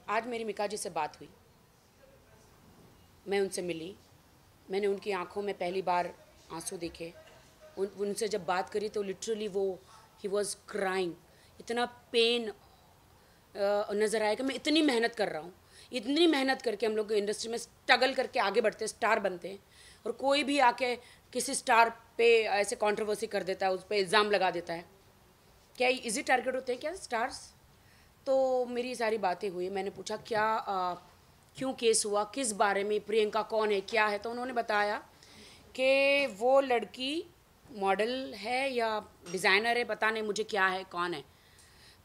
आज मेरी मिका जी से बात हुई, मैं उनसे मिली, मैंने उनकी आंखों में पहली बार आंसू देखे। उनसे जब बात करी तो लिटरली वो ही वॉज क्राइंग। इतना पेन नज़र आया कि मैं इतनी मेहनत कर रहा हूँ, इतनी मेहनत करके हम लोग इंडस्ट्री में स्ट्रगल करके आगे बढ़ते हैं, स्टार बनते हैं, और कोई भी आके किसी स्टार पे ऐसे कंट्रोवर्सी कर देता है, उस पर इल्ज़ाम लगा देता है। क्या इजी टारगेट होते हैं क्या स्टार्स? तो मेरी सारी बातें हुई, मैंने पूछा क्या क्यों केस हुआ, किस बारे में, प्रियंका कौन है, क्या है। तो उन्होंने बताया कि वो लड़की मॉडल है या डिज़ाइनर है, पता नहीं मुझे क्या है, कौन है।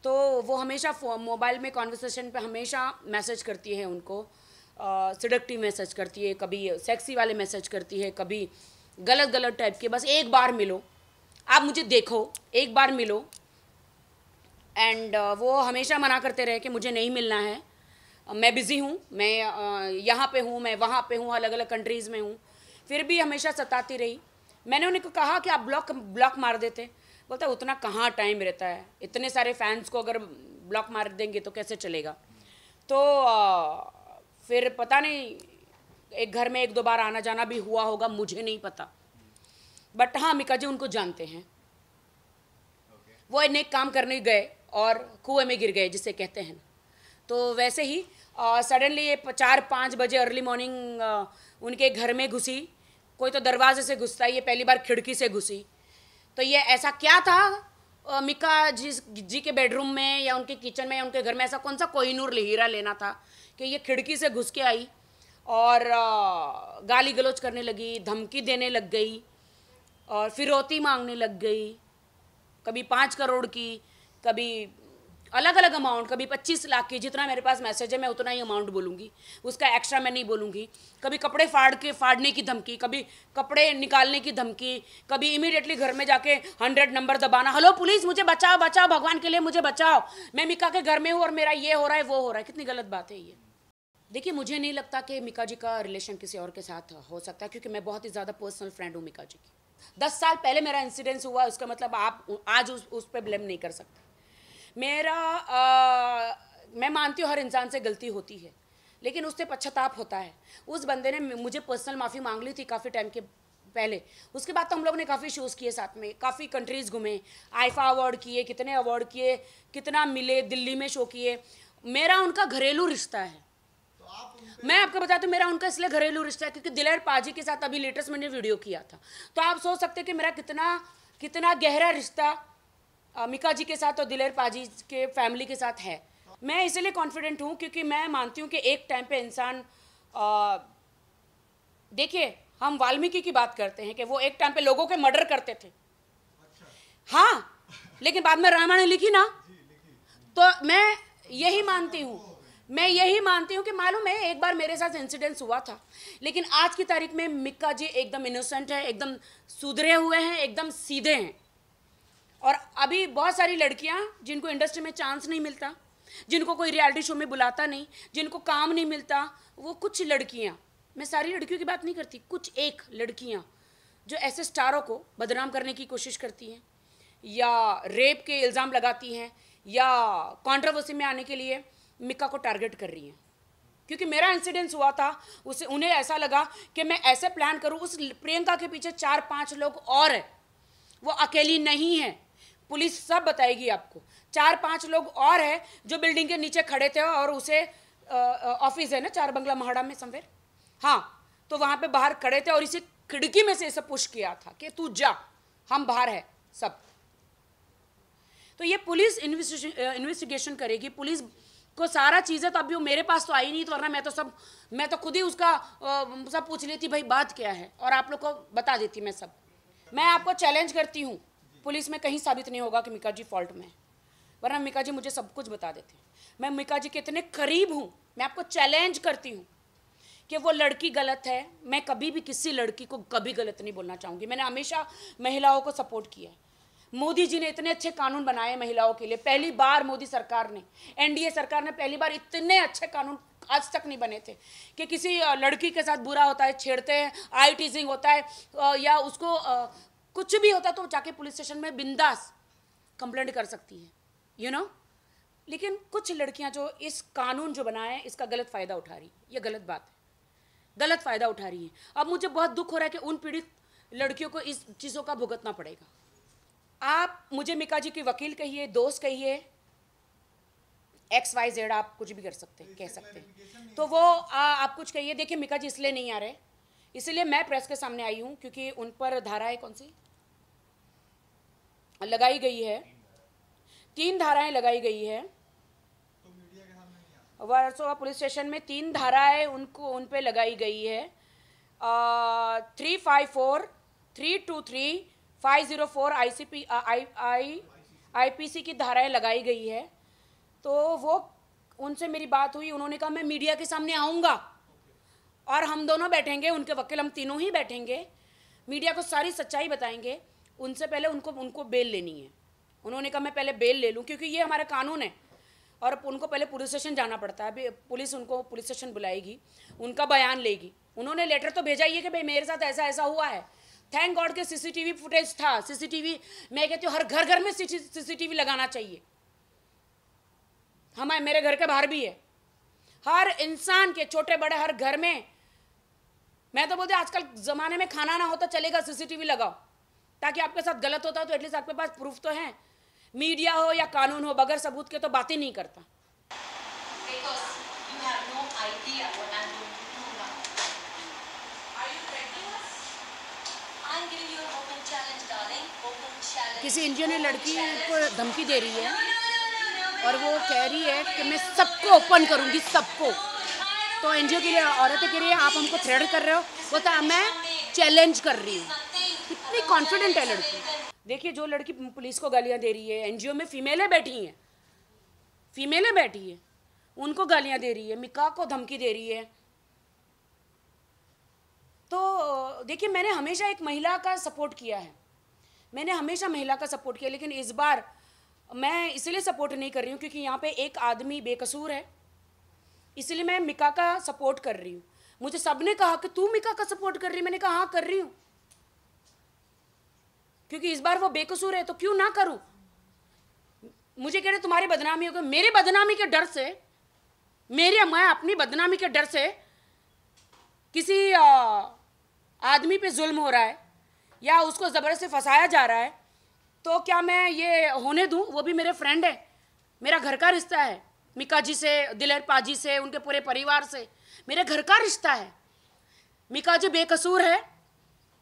तो वो हमेशा मोबाइल में कॉन्वर्सेशन पे हमेशा मैसेज करती है उनको, सिडक्टिव मैसेज करती है, कभी सेक्सी वाले मैसेज करती है, कभी गलत गलत टाइप के, बस एक बार मिलो, आप मुझे देखो, एक बार मिलो। एंड वो हमेशा मना करते रहे कि मुझे नहीं मिलना है, मैं बिज़ी हूँ, मैं यहाँ पे हूँ, मैं वहाँ पे हूँ, अलग अलग कंट्रीज़ में हूँ। फिर भी हमेशा सताती रही। मैंने उन्हें कहा कि आप ब्लॉक मार देते। बोलता उतना कहाँ टाइम रहता है, इतने सारे फैंस को अगर ब्लॉक मार देंगे तो कैसे चलेगा। तो फिर पता नहीं, एक घर में एक दो बार आना जाना भी हुआ होगा, मुझे नहीं पता। बट हाँ, मिका जी उनको जानते हैं। वो नेक काम करने गए और कुएं में गिर गए, जिसे कहते हैं। तो वैसे ही सडनली ये 4-5 बजे अर्ली मॉर्निंग उनके घर में घुसी। कोई तो दरवाजे से घुसता है, ये पहली बार खिड़की से घुसी। तो ये ऐसा क्या था मिका जी के बेडरूम में या उनके किचन में या उनके घर में, ऐसा कौन सा कोहिनूर हीरा लेना था कि ये खिड़की से घुस के आई और गाली गलौज करने लगी, धमकी देने लग गई और फिरौती मांगने लग गई। कभी 5 करोड़ की, कभी अलग अलग अमाउंट, कभी 25 लाख की। जितना मेरे पास मैसेज है मैं उतना ही अमाउंट बोलूँगी, उसका एक्स्ट्रा मैं नहीं बोलूँगी। कभी कपड़े फाड़ने की धमकी, कभी कपड़े निकालने की धमकी, कभी इमीडिएटली घर में जाके 100 नंबर दबाना, हेलो पुलिस मुझे बचाओ बचाओ, भगवान के लिए मुझे बचाओ, मैं मिका के घर में हूँ और मेरा ये हो रहा है वो हो रहा है। कितनी गलत बात है ये। देखिए, मुझे नहीं लगता कि मिका जी का रिलेशन किसी और के साथ हो सकता है, क्योंकि मैं बहुत ही ज़्यादा पर्सनल फ्रेंड हूँ मिका जी की। 10 साल पहले मेरा इंसिडेंस हुआ, उसका मतलब आप आज उस पर ब्लेम नहीं कर सकते। मेरा मैं मानती हूँ हर इंसान से गलती होती है, लेकिन उससे पश्चाताप होता है। उस बंदे ने मुझे पर्सनल माफ़ी मांग ली थी काफ़ी टाइम के पहले। उसके बाद तो हम लोग ने काफ़ी शोज़ किए साथ में, काफ़ी कंट्रीज़ घूमे, आईफा अवार्ड किए, कितने अवार्ड किए, कितना मिले, दिल्ली में शो किए। मेरा उनका घरेलू रिश्ता है। मैं आपको बताती हूँ, मेरा उनका इसलिए घरेलू रिश्ता है क्योंकि दिलेर पाजी के साथ अभी लेटेस्ट मैंने वीडियो किया था। तो आप सोच सकते हैं कि मेरा कितना कितना गहरा रिश्ता मिका जी के साथ और दिलेर पाजी के फैमिली के साथ है। मैं इसलिए कॉन्फिडेंट हूँ क्योंकि मैं मानती हूँ कि एक टाइम पे इंसान, देखिए हम वाल्मीकि की बात करते हैं कि वो एक टाइम पे लोगों के मर्डर करते थे। हाँ, लेकिन बाद में रामायण लिखी ना, तो मैं यही मानती हूँ, कि मालूम है एक बार मेरे साथ इंसिडेंस हुआ था, लेकिन आज की तारीख में मिक्का जी एकदम इनोसेंट है, एकदम सुधरे हुए हैं, एकदम सीधे हैं। और अभी बहुत सारी लड़कियां जिनको इंडस्ट्री में चांस नहीं मिलता, जिनको कोई रियलिटी शो में बुलाता नहीं, जिनको काम नहीं मिलता, वो कुछ लड़कियां, मैं सारी लड़कियों की बात नहीं करती, कुछ एक लड़कियां जो ऐसे स्टारों को बदनाम करने की कोशिश करती हैं या रेप के इल्ज़ाम लगाती हैं या कंट्रोवर्सी में आने के लिए मिक्का को टारगेट कर रही हैं। क्योंकि मेरा इंसिडेंस हुआ था, उसे उन्हें ऐसा लगा कि मैं ऐसे प्लान करूं, उस प्रियंका के पीछे 4-5 लोग और हैं, वो अकेली नहीं है, पुलिस सब बताएगी आपको। 4-5 लोग और हैं जो बिल्डिंग के नीचे खड़े थे और उसे ऑफिस है ना 4 बंगला महाड़ा में समवेयर, हाँ, तो वहाँ पे बाहर खड़े थे और इसे खिड़की में से इसे पुश किया था कि तू जा, हम बाहर है सब। तो ये पुलिस इन्वेस्टिगेशन करेगी, पुलिस को सारा चीज़ें, तो अभी वो मेरे पास तो आई नहीं, तो वरना मैं तो खुद ही उसका सब पूछ लेती भाई बात क्या है, और आप लोग को बता देती मैं सब। मैं आपको चैलेंज करती हूँ, पुलिस में कहीं साबित नहीं होगा कि मिका जी फॉल्ट में, वरना मिका जी मुझे सब कुछ बता देते हैं। मैं मिका जी के इतने करीब हूँ, मैं आपको चैलेंज करती हूँ कि वो लड़की गलत है। मैं कभी भी किसी लड़की को कभी गलत नहीं बोलना चाहूँगी। मैंने हमेशा महिलाओं को सपोर्ट किया है। मोदी जी ने इतने अच्छे कानून बनाए महिलाओं के लिए, पहली बार मोदी सरकार ने, एनडीए सरकार ने पहली बार इतने अच्छे कानून आज तक नहीं बने थे कि किसी लड़की के साथ बुरा होता है, छेड़ते हैं, आई टीजिंग होता है या उसको कुछ भी होता है तो जाके पुलिस स्टेशन में बिंदास कंप्लेंट कर सकती है, यू नो। लेकिन कुछ लड़कियां जो इस कानून जो बनाया है इसका गलत फ़ायदा उठा रही, ये गलत बात है, गलत फ़ायदा उठा रही है। अब मुझे बहुत दुख हो रहा है कि उन पीड़ित लड़कियों को इस चीज़ों का भुगतना पड़ेगा। आप मुझे मिका जी की वकील कहिए, दोस्त कहिए, XYZ, आप कुछ भी कर सकते हैं, कह सकते हैं। तो वो आप कुछ कहिए। देखिए मिका जी इसलिए नहीं आ रहे, इसलिए मैं प्रेस के सामने आई हूँ क्योंकि उन पर धाराएं कौन सी लगाई गई है, 3 धाराएं लगाई गई है। वर्सोवा पुलिस स्टेशन में 3 धाराएं उन पे लगाई गई है। 354, 323, 504 IPC की धाराएं लगाई गई है। तो वो उनसे मेरी बात हुई, उन्होंने कहा मैं मीडिया के सामने आऊँगा और हम दोनों बैठेंगे, उनके वकील हम तीनों ही बैठेंगे, मीडिया को सारी सच्चाई बताएंगे। उनसे पहले उनको बेल लेनी है। उन्होंने कहा मैं पहले बेल ले लूँ क्योंकि ये हमारा कानून है और उनको पहले पुलिस स्टेशन जाना पड़ता है। पुलिस उनको पुलिस स्टेशन बुलाएगी, उनका बयान लेगी। उन्होंने लेटर तो भेजा ही है कि भाई मेरे साथ ऐसा ऐसा हुआ है। थैंक गॉड के CCTV फुटेज था। CCTV, मैं कहती हूँ हर घर घर में CCTV लगाना चाहिए। मेरे घर के बाहर भी है, हर इंसान के, छोटे बड़े, हर घर में। मैं तो बोलती आजकल ज़माने में खाना ना हो तो चलेगा, CCTV लगाओ, ताकि आपके साथ गलत होता तो एटलीस्ट आपके पास प्रूफ तो है। मीडिया हो या कानून हो, बगैर सबूत के तो बात ही नहीं करता। किसी NGO ने लड़की को धमकी दे रही है और वो कह रही है कि मैं सबको ओपन करूंगी, सबको। तो NGO की औरतें कह रही है आप हमको थ्रेट कर रहे हो, वो तो मैं चैलेंज कर रही हूँ। कितनी कॉन्फिडेंट है लड़की। देखिए जो लड़की पुलिस को गालियाँ दे रही है, NGO में फीमेलें बैठी हैं, फीमेलें बैठी हैं, उनको गालियाँ दे रही है, मिका को धमकी दे रही है। तो देखिए मैंने हमेशा एक महिला का सपोर्ट किया है, मैंने हमेशा महिला का सपोर्ट किया, लेकिन इस बार मैं इसलिए सपोर्ट नहीं कर रही हूँ क्योंकि यहाँ पे एक आदमी बेकसूर है, इसलिए मैं मिका का सपोर्ट कर रही हूँ। मुझे सबने कहा कि तू मिका का सपोर्ट कर रही, मैंने कहा हाँ कर रही हूँ, क्योंकि इस बार वो बेकसूर है तो क्यों ना करूँ। मुझे कह रहे तुम्हारी बदनामी होगी, मेरे बदनामी के डर से, मैं अपनी बदनामी के डर से किसी आदमी पे जुल्म हो रहा है या उसको ज़बरदस्ती फंसाया जा रहा है, तो क्या मैं ये होने दूं? वो भी मेरे फ्रेंड है, मेरा घर का रिश्ता है, मिका जी से, दिलेर पाजी से, उनके पूरे परिवार से मेरे घर का रिश्ता है। मिका जी बेकसूर है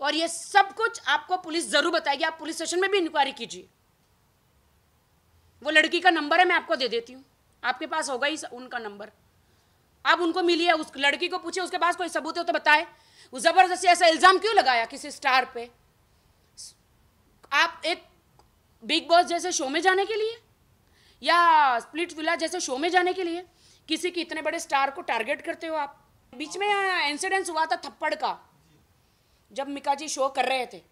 और ये सब कुछ आपको पुलिस ज़रूर बताएगी। आप पुलिस स्टेशन में भी इंक्वायरी कीजिए। वो लड़की का नंबर है, मैं आपको दे देती हूँ, आपके पास होगा ही उनका नंबर। आप उनको मिलिए, उस लड़की को पूछिए, उसके पास कोई सबूत हो तो बताए। वो ज़बरदस्ती ऐसा इल्ज़ाम क्यों लगाया किसी स्टार पे? आप एक बिग बॉस जैसे शो में जाने के लिए या स्प्लिट विला जैसे शो में जाने के लिए किसी की इतने बड़े स्टार को टारगेट करते हो आप? बीच में इंसिडेंस हुआ था थप्पड़ का, जब मिका जी शो कर रहे थे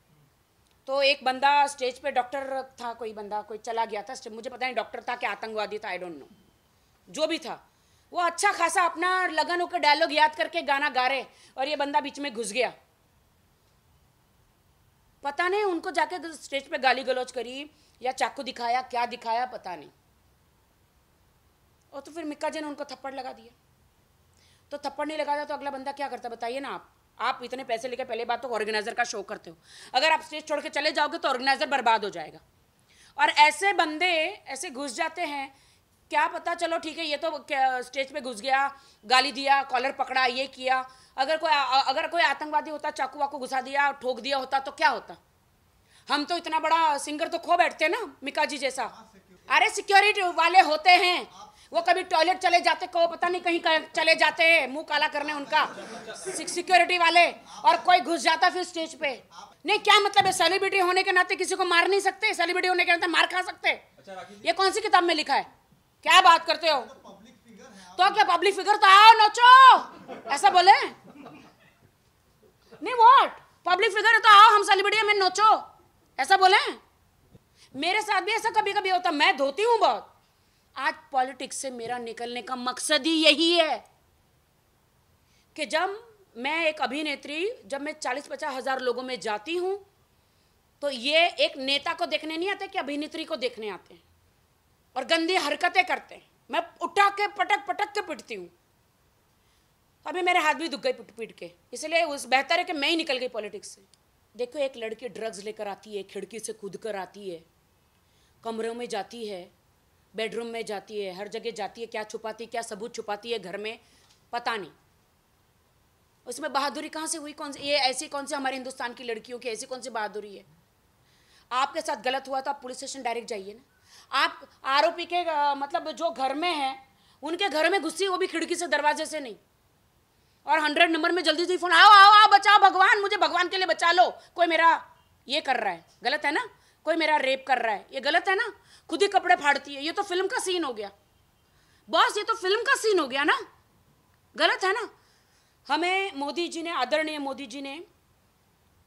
तो एक बंदा स्टेज पे, डॉक्टर था, कोई बंदा, कोई चला गया था, मुझे पता नहीं डॉक्टर था कि आतंकवादी था, आई डोंट नो, जो भी था, वो अच्छा खासा अपना लगन होकर डायलॉग याद करके गाना गा रहे और ये बंदा बीच में घुस गया। पता नहीं उनको जाके स्टेज पे गाली गलौज करी या चाकू दिखाया, क्या दिखाया पता नहीं, और तो फिर मिक्का जी ने उनको थप्पड़ लगा दिया। तो थप्पड़ नहीं लगाता तो अगला बंदा क्या करता बताइए ना। आप इतने पैसे लेके पहले बात तो ऑर्गेनाइजर का शो करते हो, अगर आप स्टेज छोड़ के चले जाओगे तो ऑर्गेनाइजर बर्बाद हो जाएगा। और ऐसे बंदे ऐसे घुस जाते हैं, क्या पता, चलो ठीक है ये तो स्टेज पे घुस गया, गाली दिया, कॉलर पकड़ा, ये किया, अगर कोई आतंकवादी होता, चाकू वाकू घुसा दिया, ठोक दिया होता तो क्या होता? हम तो इतना बड़ा सिंगर तो खो बैठते ना, मिका जी जैसा। अरे सिक्योरिटी वाले होते हैं, वो कभी टॉयलेट चले जाते, को पता नहीं कहीं चले जाते हैं मुंह काला करने उनका, सिक्योरिटी वाले, और कोई घुस जाता फिर स्टेज पे। नहीं क्या मतलब है? सेलिब्रिटी होने के नाते किसी को मार नहीं सकते? सेलिब्रिटी होने के नाते मार खा सकते? ये कौन सी किताब में लिखा है? क्या बात करते हो? तो क्या पब्लिक फिगर तो आओ नोचो, ऐसा बोले? नहीं व्हाट, पब्लिक फिगर है तो आओ हम सेलिब्रिटी में नोचो, ऐसा बोले? मेरे साथ भी ऐसा कभी कभी होता, मैं धोती हूं बहुत। आज पॉलिटिक्स से मेरा निकलने का मकसद ही यही है कि जब मैं एक अभिनेत्री, जब मैं 40-50 हज़ार लोगों में जाती हूं तो ये एक नेता को देखने नहीं आते कि अभिनेत्री को देखने आते हैं। और गंदी हरकतें करते हैं, मैं उठा के पटक पटक के पिटती हूँ। अभी मेरे हाथ भी दुख गए पीट पीट के, इसलिए उस बेहतर है कि मैं ही निकल गई पॉलिटिक्स से। देखो, एक लड़की ड्रग्स लेकर आती है, खिड़की से कूद कर आती है, कमरों में जाती है, बेडरूम में जाती है, हर जगह जाती है, क्या छुपाती, क्या सबूत छुपाती है घर में, पता नहीं। उसमें बहादुरी कहाँ से हुई? कौन सी ये ऐसी कौन सी हमारे हिंदुस्तान की लड़कियों की ऐसी कौन सी बहादुरी है? आपके साथ गलत हुआ तो आप पुलिस स्टेशन डायरेक्ट जाइए ना। आप आरोपी के मतलब जो घर में है उनके घर में घुसी, वो भी खिड़की से, दरवाजे से नहीं। और 100 नंबर में जल्दी से फोन, आओ आओ आओ, बचाओ, भगवान मुझे भगवान के लिए बचा लो, कोई मेरा ये कर रहा है, गलत है ना, कोई मेरा रेप कर रहा है, ये गलत है ना। खुद ही कपड़े फाड़ती है, ये तो फिल्म का सीन हो गया बॉस, ये तो फिल्म का सीन हो गया ना, गलत है ना। हमें मोदी जी ने, आदरणीय मोदी जी ने,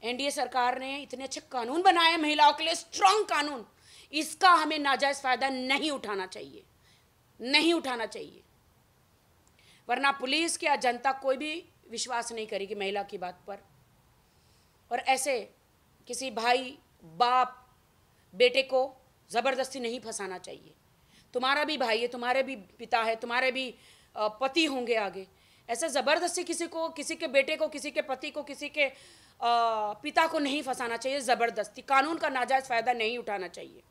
एनडीए सरकार ने इतने अच्छे कानून बनाए महिलाओं के लिए, स्ट्रांग कानून, इसका हमें नाजायज फायदा नहीं उठाना चाहिए, नहीं उठाना चाहिए। वरना पुलिस या जनता कोई भी विश्वास नहीं करेगी महिला की बात पर। और ऐसे किसी भाई, बाप, बेटे को ज़बरदस्ती नहीं फंसाना चाहिए। तुम्हारा भी भाई है, तुम्हारे भी पिता है, तुम्हारे भी पति होंगे आगे। ऐसे ज़बरदस्ती किसी को, किसी के बेटे को, किसी के पति को, किसी के पिता को नहीं फंसाना चाहिए ज़बरदस्ती। कानून का नाजायज़ फ़ायदा नहीं उठाना चाहिए।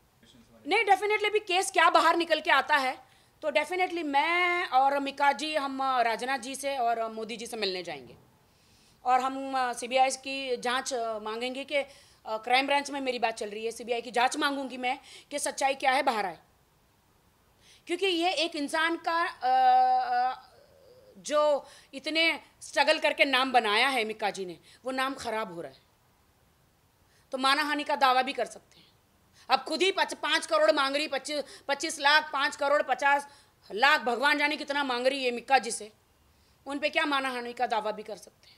नहीं, डेफिनेटली भी केस क्या बाहर निकल के आता है तो डेफिनेटली मैं और मिका जी, हम राजनाथ जी से और मोदी जी से मिलने जाएंगे और हम सीबीआई की जांच मांगेंगे कि क्राइम ब्रांच में मेरी बात चल रही है, सीबीआई की जांच मांगूंगी मैं कि सच्चाई क्या है, बाहर आए। क्योंकि ये एक इंसान का जो इतने स्ट्रगल करके नाम बनाया है मिका जी ने, वो नाम खराब हो रहा है। तो मानहानि का दावा भी कर सकते हैं। अब खुद ही 5 करोड़ मांग रही, 25 लाख, 5 करोड़ 50 लाख, भगवान जाने कितना मांग रही है मिक्का जी से, उन पे क्या मानहानि का दावा भी कर सकते हैं।